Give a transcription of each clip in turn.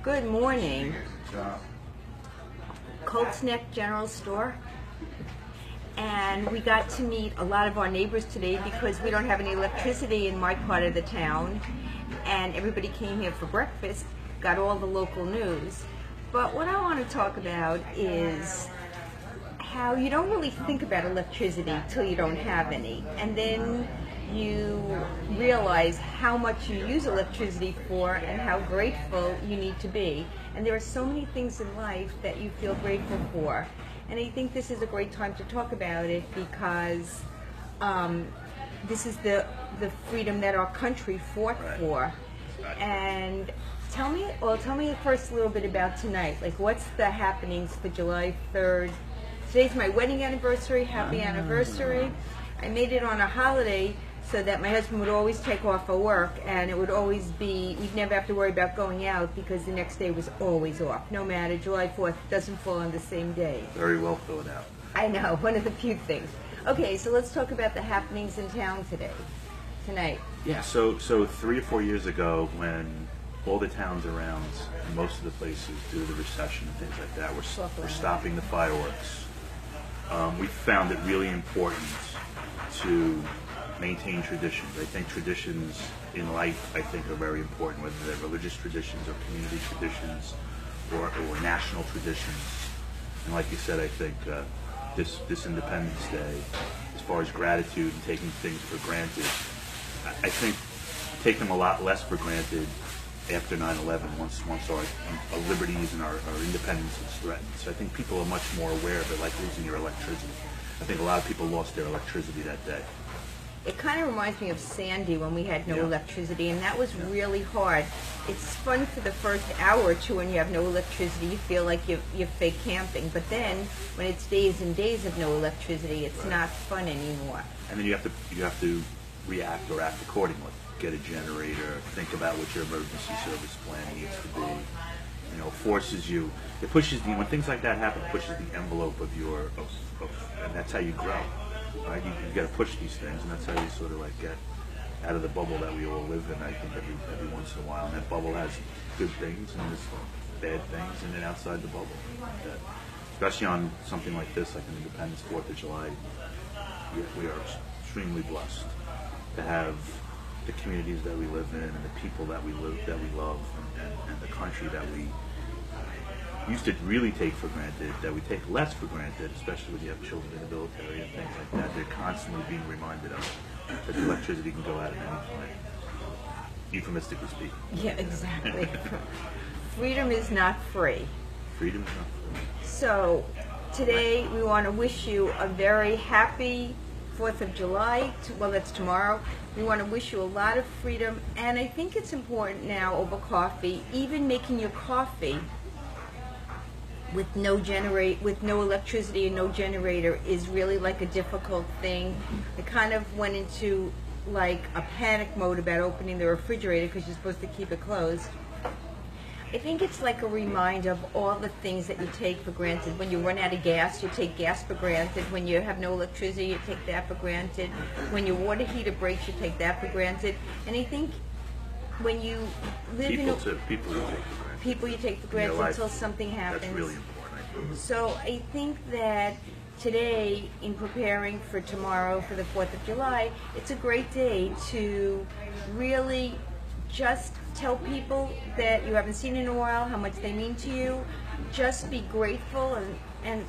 Good morning. Colts Neck General Store. And we got to meet a lot of our neighbors today because we don't have any electricity in my part of the town. And everybody came here for breakfast, got all the local news. But what I want to talk about is how you don't really think about electricity till you don't have any. And then you realize how much you use electricity for and how grateful you need to be. And there are so many things in life that you feel grateful for. And I think this is a great time to talk about it because this is the freedom that our country fought for. And tell me first a little bit about tonight. Like, what's the happenings for July 3rd? Today's my wedding anniversary. Happy anniversary. I made it on a holiday so that my husband would always take off for work, and it would always be, we'd never have to worry about going out because the next day was always off. No matter, July 4th doesn't fall on the same day. Very well thought out. I know, one of the few things. Okay, so let's talk about the happenings in town tonight. Yeah, so 3 or 4 years ago, when all the towns around, most of the places, due to the recession and things like that, were stopping the fireworks, we found it really important to maintain traditions. I think traditions in life, I think, are very important, whether they're religious traditions or community traditions or national traditions. And like you said, I think this Independence Day, as far as gratitude and taking things for granted, I think take them a lot less for granted after 9/11, once our liberties and our independence was threatened. So I think people are much more aware of it, like losing your electricity. I think a lot of people lost their electricity that day. It kind of reminds me of Sandy when we had no electricity, and that was really hard. It's fun for the first hour or two when you have no electricity. You feel like you're fake camping, but then when it's days and days of no electricity, it's not fun anymore. And then you have to react or act accordingly. Get a generator, think about what your emergency service plan needs to be. You know, forces you. It pushes when things like that happen. It pushes the envelope of and that's how you grow. Right? You got to push these things, and that's how you sort of like get out of the bubble that we all live in. I think every once in a while, and that bubble has good things and there's bad things, and then outside the bubble, especially on something like this, like an Independence 4th of July, we are extremely blessed to have the communities that we live in and the people that we love, and the country that we used to really take for granted, that we take less for granted, especially when you have children in the military and things like that. They're constantly being reminded of that the electricity can go out at any time, euphemistically speaking. Yeah, exactly. Freedom is not free. Freedom is not free. So today we want to wish you a very happy 4th of July. Well, that's tomorrow. We want to wish you a lot of freedom, and I think it's important now over coffee, even making your coffee with no electricity and no generator is really like a difficult thing. I kind of went into like a panic mode about opening the refrigerator because you're supposed to keep it closed. I think it's like a reminder of all the things that you take for granted. When you run out of gas, you take gas for granted. When you have no electricity, you take that for granted. When your water heater breaks, you take that for granted. And I think when you live people you take for granted. People you take for granted until something happens. That's really important, I think. So I think that today, in preparing for tomorrow, for the 4th of July, it's a great day to really just tell people that you haven't seen in a while how much they mean to you. Just be grateful and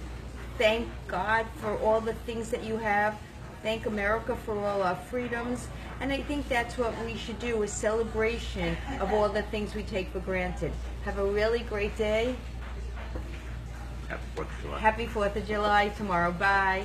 thank God for all the things that you have. Thank America for all our freedoms. And I think that's what we should do, a celebration of all the things we take for granted. Have a really great day. Happy 4th of July. Happy 4th of July tomorrow. Bye.